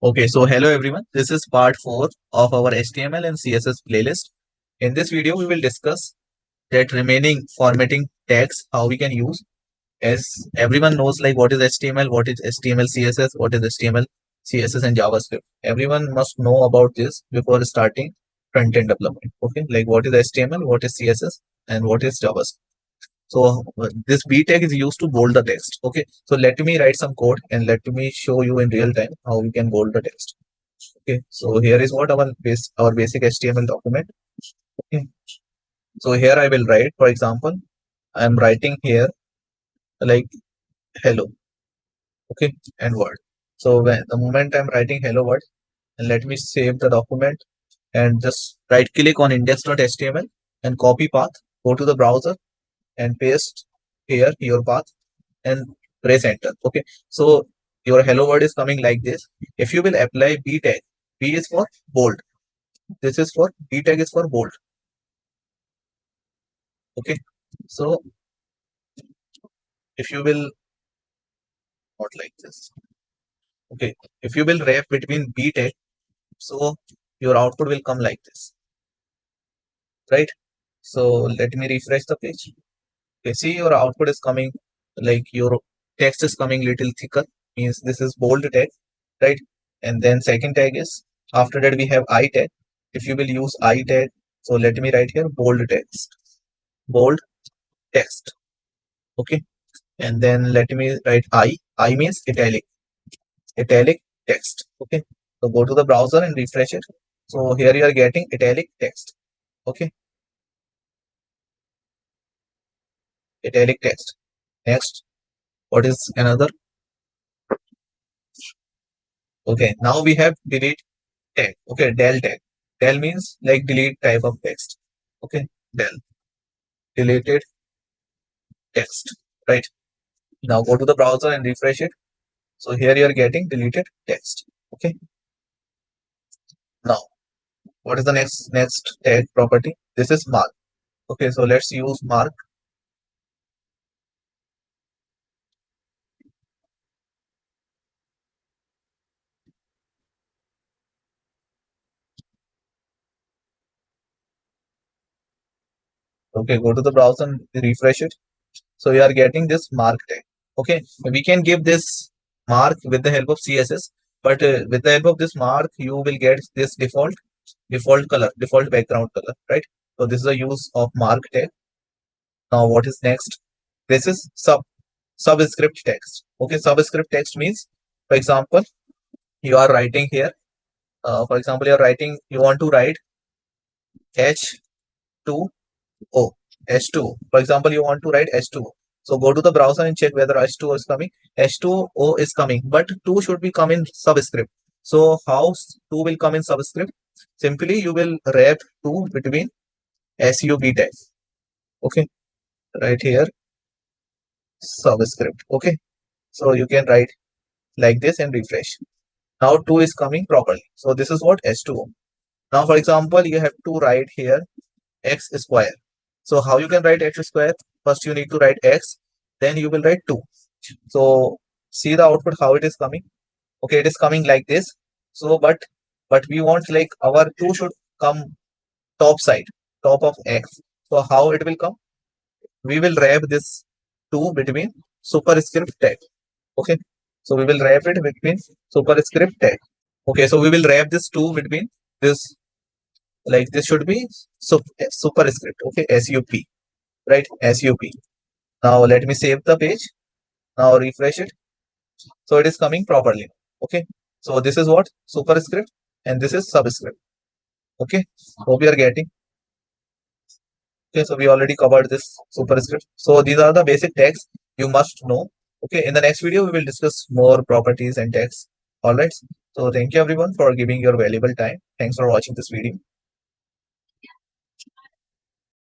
Okay, so hello everyone. This is part 4 of our HTML and CSS playlist. In this video, we will discuss that remaining formatting tags, how we can use. As everyone knows, like what is HTML, what is HTML, CSS, what is HTML, CSS, and JavaScript. Everyone must know about this before starting front-end development. Okay, like what is HTML, what is CSS, and what is JavaScript. So this B tag is used to bold the text. Okay, so let me write some code and let me show you in real time how we can bold the text. Okay, so here is what our basic HTML document. Okay, so here I will write, for example, I am writing here like hello. Okay, and word. So when the moment I'm writing hello word, and let me save the document and just right click on index.html and copy path, go to the browser and paste here your path and press enter. Okay, so your hello word is coming like this. If you will apply B tag, B is for bold. This is for B tag is for bold. Okay, so if you will not like this. Okay, if you will wrap between B tag, so your output will come like this, right? So let me refresh the page. Okay, see your output is coming like your text is coming little thicker, means this is bold tag, right? And then second tag is after that we have I tag. If you will use I tag, so let me write here bold text, bold text. Okay, and then let me write I means italic text. Okay, so go to the browser and refresh it. So here you are getting italic text. Okay, italic text. Next, what is another? Okay, now we have delete tag. Okay, del tag. Del means like delete type of text. Okay, del, deleted text. Right, now go to the browser and refresh it. So here you are getting deleted text. Okay, now what is the next tag property? This is mark. Okay, so let's use mark. Okay, go to the browser and refresh it. So you are getting this mark tag. Okay, we can give this mark with the help of CSS, but with the help of this mark, you will get this default color, default background color, right? So this is a use of mark tag. Now what is next? This is subscript text. Okay, subscript text means, for example, you are writing here. For example, you want to write H2O. H2O. For example, you want to write H2O. So go to the browser and check whether H2O is coming. H2O is coming, but 2 should be come in subscript. So how 2 will come in subscript? Simply you will wrap 2 between sub tag. Okay, right here subscript. Okay, so you can write like this and refresh. Now 2 is coming properly. So this is what H2O. Now for example, you have to write here x square. So how you can write x square? First you need to write x, then you will write 2. So see the output how it is coming. Okay, it is coming like this. So but we want like our 2 should come top side, top of x. So how it will come? We will wrap this 2 between superscript tag. Okay, so we will wrap it between superscript tag. Okay, so we will wrap this 2 between this, like this should be superscript. Okay, sup, right? Sup. Now let me save the page. Now refresh it. So it is coming properly. Okay, so this is what superscript and this is subscript. Okay, hope you are getting. Okay, so we already covered this superscript. So these are the basic tags you must know. Okay, in the next video we will discuss more properties and tags. All right, so thank you everyone for giving your valuable time. Thanks for watching this video.